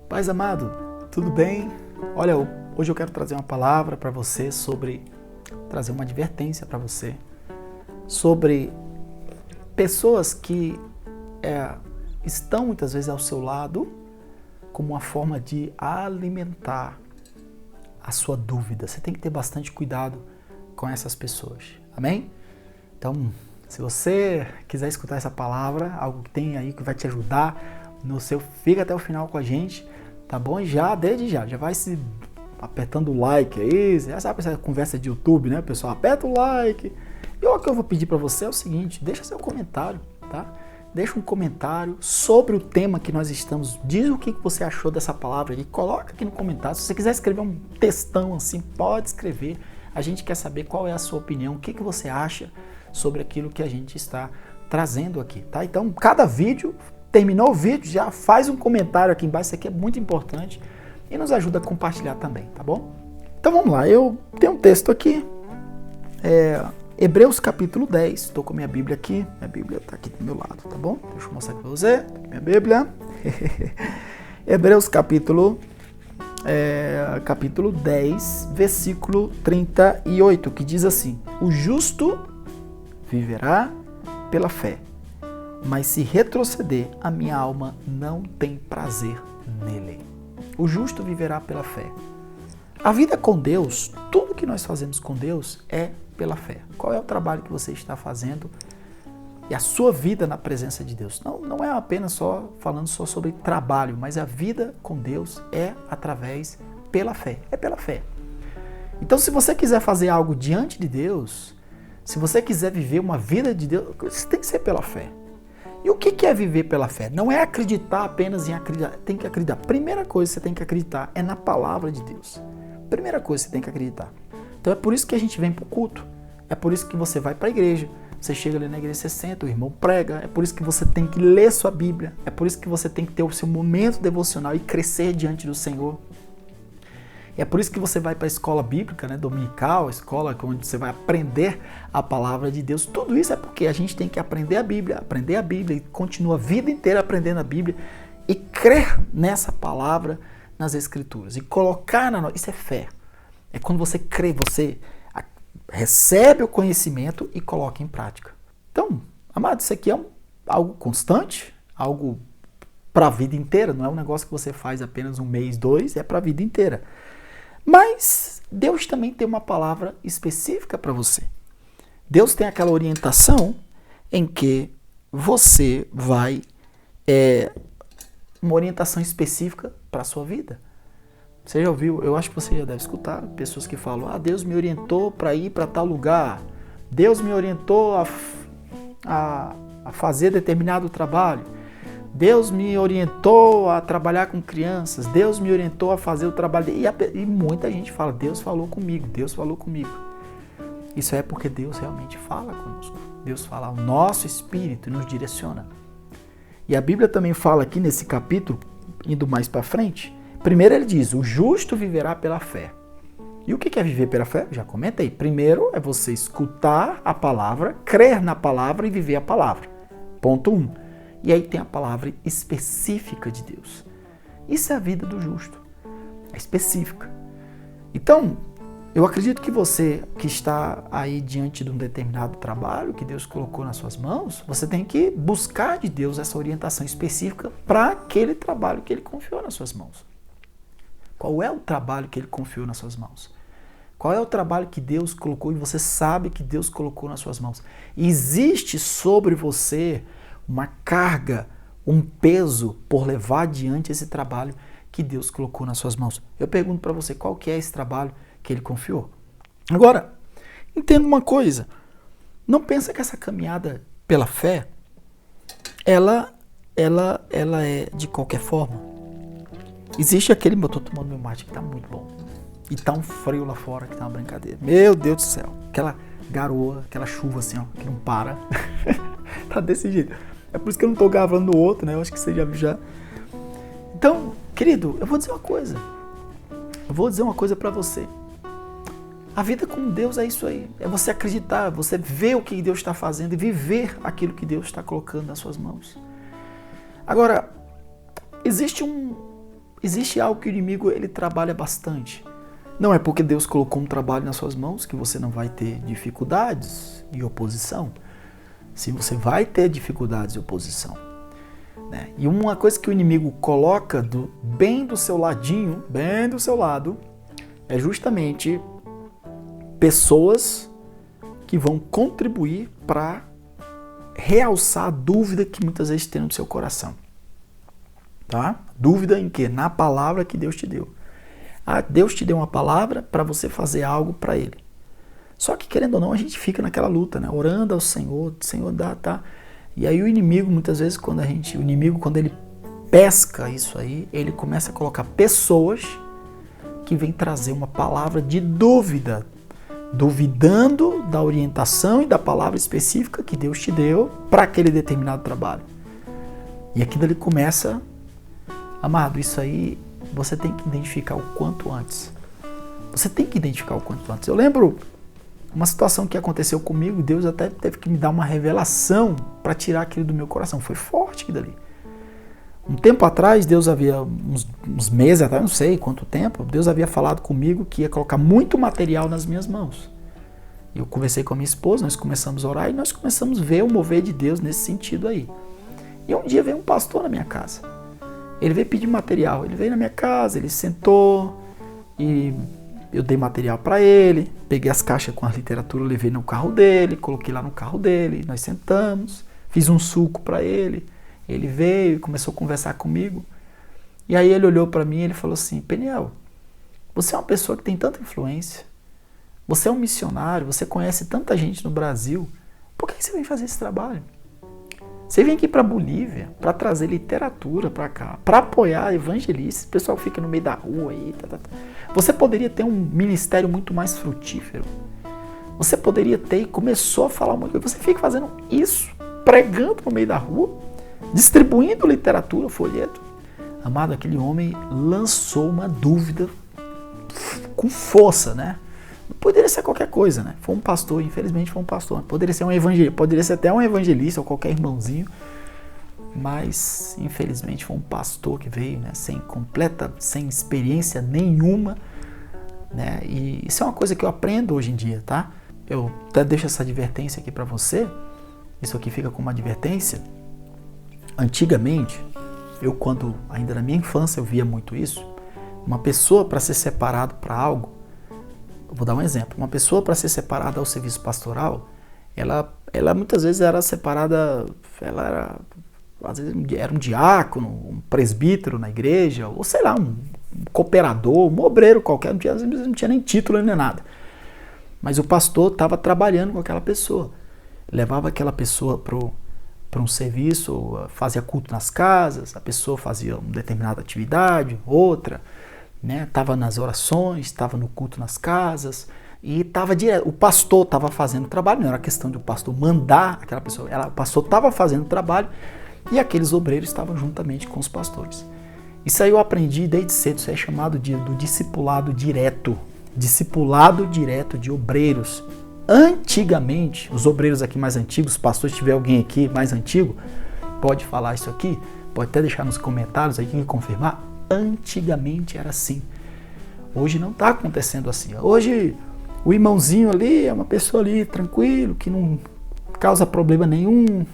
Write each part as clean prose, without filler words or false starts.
Paz amado, tudo bem? Olha, hoje eu quero trazer uma palavra para você trazer uma advertência para você sobre pessoas que estão muitas vezes ao seu lado como uma forma de alimentar a sua dúvida. Você tem que ter bastante cuidado com essas pessoas, amém? Então, se você quiser escutar essa palavra, algo que tem aí que vai te ajudar fica até o final com a gente, tá bom? E desde já vai se apertando o like aí, já sabe essa conversa de YouTube, né, pessoal? Aperta o like. E o que eu vou pedir para você é o seguinte, deixa seu comentário, tá? Deixa um comentário sobre o tema que nós estamos, diz o que você achou dessa palavra aí, coloca aqui no comentário. Se você quiser escrever um textão assim, pode escrever. A gente quer saber qual é a sua opinião, o que você acha sobre aquilo que a gente está trazendo aqui, tá? Então, cada vídeo, terminou o vídeo, já faz um comentário aqui embaixo, isso aqui é muito importante e nos ajuda a compartilhar também, tá bom? Então vamos lá, eu tenho um texto aqui, Hebreus capítulo 10, estou com a minha Bíblia aqui, minha Bíblia está aqui do meu lado, tá bom? Deixa eu mostrar aqui para você, aqui minha Bíblia, Hebreus capítulo 10, versículo 38, que diz assim: o justo viverá pela fé, mas se retroceder, a minha alma não tem prazer nele. O justo viverá pela fé. A vida com Deus, tudo que nós fazemos com Deus é pela fé. Qual é o trabalho que você está fazendo e a sua vida na presença de Deus? Não é apenas falando só sobre trabalho, mas a vida com Deus é pela fé. É pela fé. Então, se você quiser fazer algo diante de Deus, se você quiser viver uma vida de Deus, você tem que ser pela fé. E o que é viver pela fé? Não é acreditar apenas em acreditar, tem que acreditar. Primeira coisa que você tem que acreditar é na palavra de Deus. Primeira coisa que você tem que acreditar. Então é por isso que a gente vem para o culto, é por isso que você vai para a igreja, você chega ali na igreja, você senta, o irmão prega, é por isso que você tem que ler sua Bíblia, é por isso que você tem que ter o seu momento devocional e crescer diante do Senhor. É por isso que você vai para a escola bíblica, né, dominical, a escola onde você vai aprender a palavra de Deus. Tudo isso é porque a gente tem que aprender a Bíblia e continua a vida inteira aprendendo a Bíblia e crer nessa palavra nas Escrituras e colocar isso é fé. É quando você crê, você recebe o conhecimento e coloca em prática. Então, amado, isso aqui é algo constante, algo para a vida inteira, não é um negócio que você faz apenas um mês, 2, é para a vida inteira. Mas Deus também tem uma palavra específica para você. Deus tem aquela orientação em que você vai, uma orientação específica para a sua vida. Você já ouviu, eu acho que você já deve escutar pessoas que falam, Deus me orientou para ir para tal lugar, Deus me orientou a fazer determinado trabalho, Deus me orientou a trabalhar com crianças, Deus me orientou a fazer o trabalho. E muita gente fala, Deus falou comigo, Deus falou comigo. Isso é porque Deus realmente fala conosco. Deus fala, o nosso espírito nos direciona. E a Bíblia também fala aqui nesse capítulo, indo mais para frente, primeiro ele diz, o justo viverá pela fé. E o que é viver pela fé? Já comentei. Primeiro é você escutar a palavra, crer na palavra e viver a palavra. Ponto 1. E aí tem a palavra específica de Deus. Isso é a vida do justo. É específica. Então, eu acredito que você que está aí diante de um determinado trabalho que Deus colocou nas suas mãos, você tem que buscar de Deus essa orientação específica para aquele trabalho que Ele confiou nas suas mãos. Qual é o trabalho que Ele confiou nas suas mãos? Qual é o trabalho que Deus colocou e você sabe que Deus colocou nas suas mãos? Existe sobre você uma carga, um peso por levar adiante esse trabalho que Deus colocou nas suas mãos. Eu pergunto para você, qual que é esse trabalho que Ele confiou? Agora, entenda uma coisa, não pensa que essa caminhada pela fé, ela é de qualquer forma. Existe aquele, eu tô tomando meu mate que tá muito bom, e tá um frio lá fora que tá uma brincadeira. Meu Deus do céu, aquela garoa, aquela chuva assim, ó, que não para, tá desse jeito. É por isso que eu não tô gravando o outro, né? Eu acho que você já viu já. Então, querido, eu vou dizer uma coisa. Eu vou dizer uma coisa para você. A vida com Deus é isso aí. É você acreditar, você ver o que Deus está fazendo e viver aquilo que Deus está colocando nas suas mãos. Agora, existe existe algo que o inimigo ele trabalha bastante. Não é porque Deus colocou um trabalho nas suas mãos que você não vai ter dificuldades e oposição. Sim, você vai ter dificuldades e oposição. Né? E uma coisa que o inimigo coloca bem do seu ladinho, bem do seu lado, é justamente pessoas que vão contribuir para realçar a dúvida que muitas vezes tem no seu coração. Tá? Dúvida em quê? Na palavra que Deus te deu. Deus te deu uma palavra para você fazer algo para Ele. Só que, querendo ou não, a gente fica naquela luta, né? Orando ao Senhor, Senhor dá, tá? E aí o inimigo, muitas vezes, quando ele pesca isso aí, ele começa a colocar pessoas que vêm trazer uma palavra de dúvida, duvidando da orientação e da palavra específica que Deus te deu para aquele determinado trabalho. E aqui dali começa, amado, isso aí você tem que identificar o quanto antes. Você tem que identificar o quanto antes. Eu lembro uma situação que aconteceu comigo, Deus até teve que me dar uma revelação para tirar aquilo do meu coração. Foi forte aquilo dali. Um tempo atrás, Deus havia, uns meses atrás, não sei quanto tempo, Deus havia falado comigo que ia colocar muito material nas minhas mãos. Eu conversei com a minha esposa, nós começamos a orar e nós começamos a ver o mover de Deus nesse sentido aí. E um dia veio um pastor na minha casa. Ele veio pedir material. Ele veio na minha casa, ele sentou e eu dei material para ele. Peguei as caixas com a literatura, levei no carro dele, coloquei lá no carro dele. Nós sentamos, fiz um suco para ele. Ele veio e começou a conversar comigo. E aí ele olhou para mim e ele falou assim: Peniel, você é uma pessoa que tem tanta influência. Você é um missionário, você conhece tanta gente no Brasil. Por que você vem fazer esse trabalho? Você vem aqui para a Bolívia para trazer literatura para cá, para apoiar evangelistas. O pessoal fica no meio da rua aí. Você poderia ter um ministério muito mais frutífero. Você poderia ter e começou a falar uma coisa. Você fica fazendo isso, pregando no meio da rua, distribuindo literatura, folheto. Amado, aquele homem lançou uma dúvida com força, né? Poderia ser qualquer coisa, né? Foi um pastor, infelizmente foi um pastor. Poderia ser um evangelista, poderia ser até um evangelista ou qualquer irmãozinho. Mas, infelizmente, foi um pastor que veio, né? Sem experiência nenhuma, né? E isso é uma coisa que eu aprendo hoje em dia, tá? Eu até deixo essa advertência aqui para você. Isso aqui fica como uma advertência. Antigamente, quando ainda na minha infância eu via muito isso. Uma pessoa para ser separado para algo, vou dar um exemplo. Uma pessoa para ser separada ao serviço pastoral, ela muitas vezes era separada, às vezes era um diácono, um presbítero na igreja, ou sei lá, um cooperador, um obreiro qualquer, às vezes não tinha nem título nem nada. Mas o pastor estava trabalhando com aquela pessoa, levava aquela pessoa para um serviço, fazia culto nas casas, a pessoa fazia uma determinada atividade, outra, né? Estava nas orações, estava no culto nas casas e estava direto. O pastor estava fazendo o trabalho, não era questão de o pastor mandar aquela pessoa, o pastor estava fazendo o trabalho e aqueles obreiros estavam juntamente com os pastores. Isso aí eu aprendi desde cedo, isso é chamado do discipulado direto de obreiros. Antigamente, os obreiros aqui mais antigos, pastores, se tiver alguém aqui mais antigo, pode falar isso aqui, pode até deixar nos comentários aqui e confirmar. Antigamente era assim. Hoje não está acontecendo assim. Hoje o irmãozinho ali é uma pessoa ali tranquilo, que não causa problema nenhum,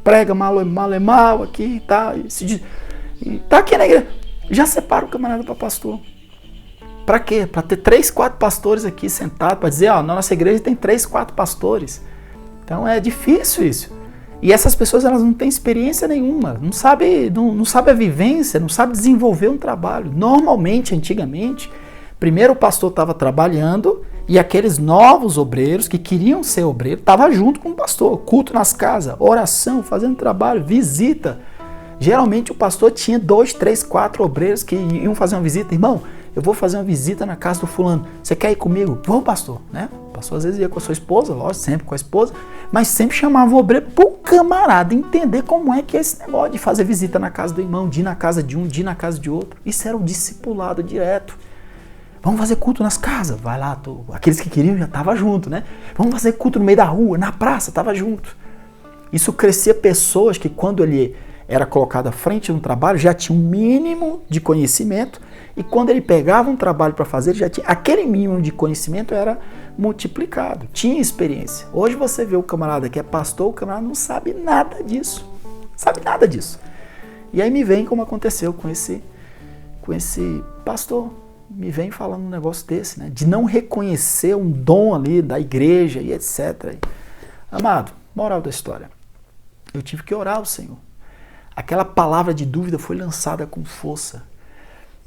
prega mal é mal aqui, tá? E tá aqui na igreja. Já separa o camarada para pastor. Para quê? Para ter 3, 4 pastores aqui sentados, para dizer, ó, na nossa igreja tem 3, 4 pastores. Então é difícil isso. E essas pessoas, elas não têm experiência nenhuma, não sabe a vivência, não sabe desenvolver um trabalho. Normalmente, antigamente, primeiro o pastor estava trabalhando e aqueles novos obreiros que queriam ser obreiros estavam junto com o pastor, culto nas casas, oração, fazendo trabalho, visita. Geralmente o pastor tinha 2, 3, 4 obreiros que iam fazer uma visita. Irmão, eu vou fazer uma visita na casa do fulano, você quer ir comigo? Vamos, pastor, né? O pastor às vezes ia com a sua esposa, lógico, sempre com a esposa, mas sempre chamava o obreiro para o camarada entender como é que é esse negócio de fazer visita na casa do irmão, de ir na casa de um, de ir na casa de outro. Isso era um discipulado direto. Vamos fazer culto nas casas, vai lá, aqueles que queriam já estavam junto, né? Vamos fazer culto no meio da rua, na praça, estava junto. Isso crescia pessoas que quando ele era colocado à frente no trabalho, já tinha um mínimo de conhecimento, e quando ele pegava um trabalho para fazer, já tinha aquele mínimo de conhecimento era multiplicado, tinha experiência. Hoje você vê o camarada que é pastor, o camarada não sabe nada disso, sabe nada disso. E aí me vem como aconteceu com esse pastor, me vem falando um negócio desse, né? De não reconhecer um dom ali da igreja e etc. Amado, moral da história, eu tive que orar ao Senhor. Aquela palavra de dúvida foi lançada com força.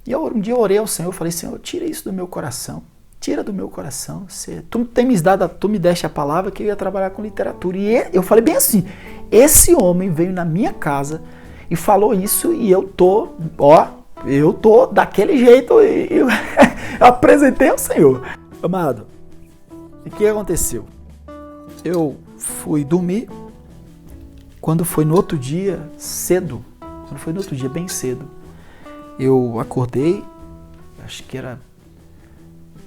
E um dia eu orei ao Senhor, falei, Senhor, tira isso do meu coração. Tira do meu coração. Tu me deste a palavra que eu ia trabalhar com literatura. E eu falei bem assim, esse homem veio na minha casa e falou isso e eu tô daquele jeito. Eu apresentei ao Senhor. Amado, o que aconteceu? Eu fui dormir. Quando foi no outro dia, bem cedo, eu acordei, acho que era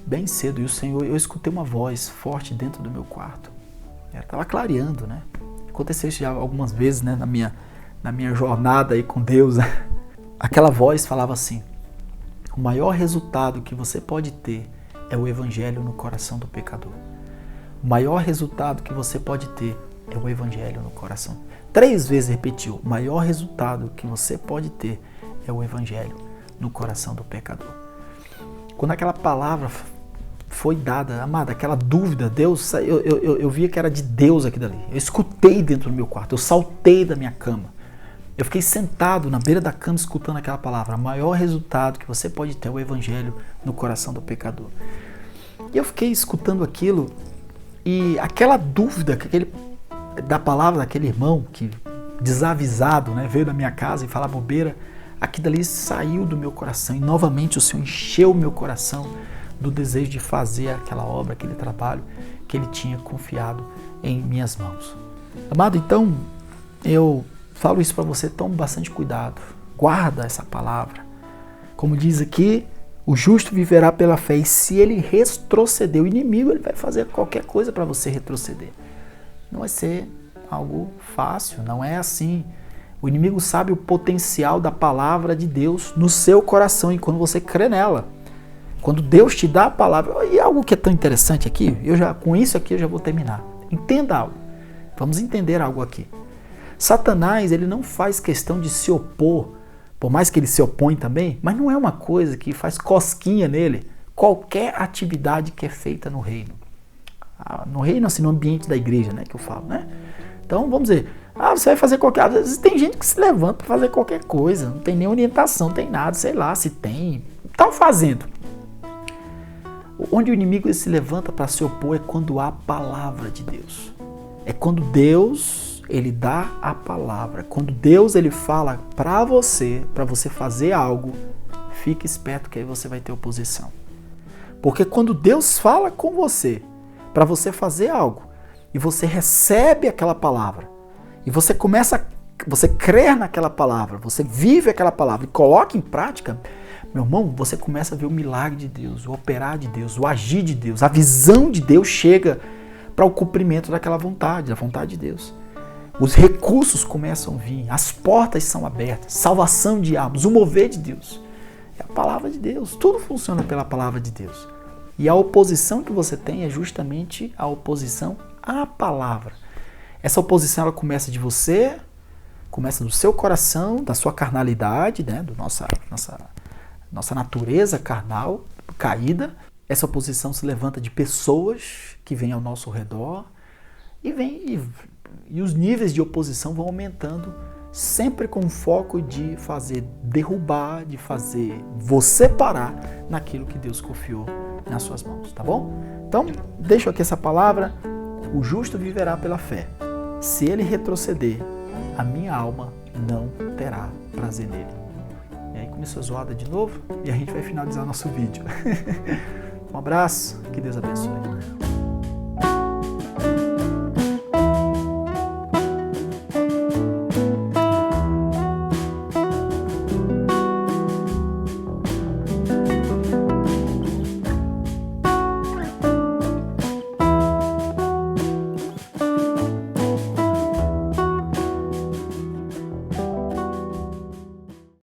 bem cedo, e o Senhor, eu escutei uma voz forte dentro do meu quarto. Estava clareando, né? Aconteceu isso já algumas vezes, né, na minha jornada aí com Deus. Aquela voz falava assim: o maior resultado que você pode ter é o evangelho no coração do pecador. O maior resultado que você pode ter é o evangelho no coração. 3 vezes repetiu: o maior resultado que você pode ter é o evangelho no coração do pecador. Quando aquela palavra foi dada, amada, aquela dúvida, Deus, eu via que era de Deus aqui dali. Eu escutei dentro do meu quarto, eu saltei da minha cama. Eu fiquei sentado na beira da cama escutando aquela palavra: o maior resultado que você pode ter é o evangelho no coração do pecador. E eu fiquei escutando aquilo, e aquela dúvida da palavra daquele irmão que desavisado, né, veio da minha casa e falar bobeira, aquilo dali saiu do meu coração, e novamente o Senhor encheu o meu coração do desejo de fazer aquela obra, aquele trabalho que Ele tinha confiado em minhas mãos. Amado, então eu falo isso para você, tome bastante cuidado, guarda essa palavra. Como diz aqui, o justo viverá pela fé, e se ele retroceder, o inimigo ele vai fazer qualquer coisa para você retroceder. Não vai ser algo fácil, não é assim. O inimigo sabe o potencial da palavra de Deus no seu coração, e quando você crê nela, quando Deus te dá a palavra, e algo que é tão interessante aqui, com isso aqui eu já vou terminar. Entenda algo, vamos entender algo aqui. Satanás, ele não faz questão de se opor, por mais que ele se opõe também, mas não é uma coisa que faz cosquinha nele, qualquer atividade que é feita no reino. No reino, assim, no ambiente da igreja, né, que eu falo, né? Então, vamos dizer, você vai fazer qualquer... Às vezes tem gente que se levanta para fazer qualquer coisa, não tem nem orientação, não tem nada, sei lá, se tem, estão fazendo. Onde o inimigo se levanta para se opor é quando há a palavra de Deus. É quando Deus, ele dá a palavra. Quando Deus, ele fala para você fazer algo, fique esperto que aí você vai ter oposição. Porque quando Deus fala com você, para você fazer algo, e você recebe aquela palavra, e você crer naquela palavra, você vive aquela palavra e coloca em prática, meu irmão, você começa a ver o milagre de Deus, o operar de Deus, o agir de Deus, a visão de Deus chega para o cumprimento daquela vontade, da vontade de Deus. Os recursos começam a vir, as portas são abertas, salvação de almas, o mover de Deus. É a palavra de Deus, tudo funciona pela palavra de Deus. E a oposição que você tem é justamente a oposição à palavra. Essa oposição ela começa de você, começa do seu coração, da sua carnalidade, né, da nossa natureza carnal caída. Essa oposição se levanta de pessoas que vêm ao nosso redor e os níveis de oposição vão aumentando, sempre com o foco de fazer derrubar, de fazer você parar naquilo que Deus confiou nas suas mãos, tá bom? Então, deixo aqui essa palavra: o justo viverá pela fé. Se ele retroceder, a minha alma não terá prazer nele. E aí começou a zoada de novo e a gente vai finalizar nosso vídeo. Um abraço, que Deus abençoe.